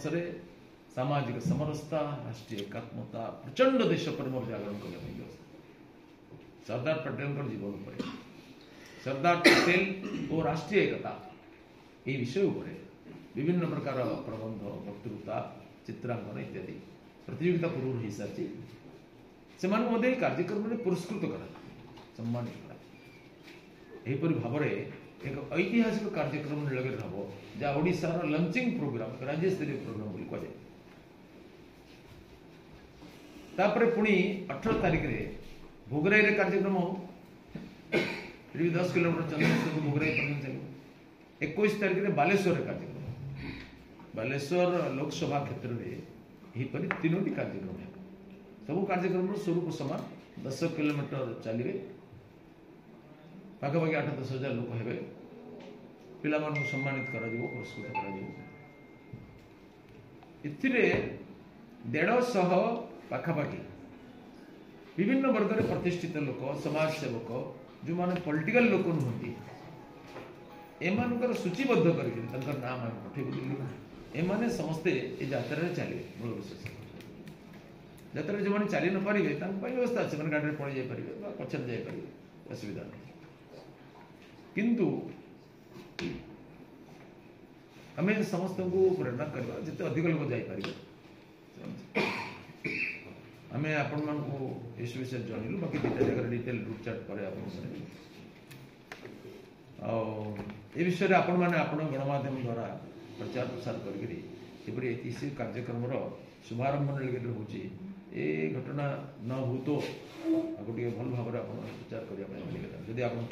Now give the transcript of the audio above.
वर्ष सामाजिक समरसता राष्ट्रीय एकात्मता प्रचंड देश प्रेम जागरण करने सरदार पटेल जीवन पर सरदार पटेल और राष्ट्रीय एकता ये विषय उपर विभिन्न प्रकार प्रबंध वक्तृता चित्रांकन इत्यादि प्रतियोगिता पूर्व हो सारी से कार्यक्रम में पुरस्कृत करा सम्मानित करा एपरी भाव एक ऐतिहासिक कार्यक्रम लगे हम जहाँ ओडिशार लंचिंग प्रोग्राम राज्य स्तरीय प्रोग्राम कहुए तापर पुणी 18 तारिख में भोगराई कार्यक्रम हो 10 किलोमीटर चंद्रशेखर भोगराई पर्यटन चलो 21 तारिख में बालेश्वर कार्यक्रम बालेश्वर लोकसभा क्षेत्र में यहीपरि 3टी कार्यक्रम है सब कार्यक्रम स्वरूप समान 10 किलोमीटर चलिए पाखापाखि 8-10 हजार लोक हे पिला सम्मानित कर पुरस्कृत कर पाखापाखि विभिन्न वर्ग में प्रतिष्ठित लोक समाज सेवक जो माने पॉलिटिकल लोक नुहति एमानकर सूचीबद्ध कर नाम पठेबू एमाने समस्ते ये यात्रा चलिए मूल विशेष यात्रा जो मैंने चली न पारे व्यवस्था अच्छे गाड़ी पड़े जापर पचर जापर असुविधा नहीं किंतु आम समस्त को प्रेरणा करवा जिते अधिक लोग जापर आम आपण मान इस विषय जनइलु बाकी 2टा जगह डिटेल रूट चार्ट पर ए विषय आपण मैंने आपण गणमाध्यम द्वारा प्रचार प्रसार कर ऐतिहासिक कार्यक्रम शुभारंभ होची ए घटना न भूतो भल भाव प्रचार करने जदि आप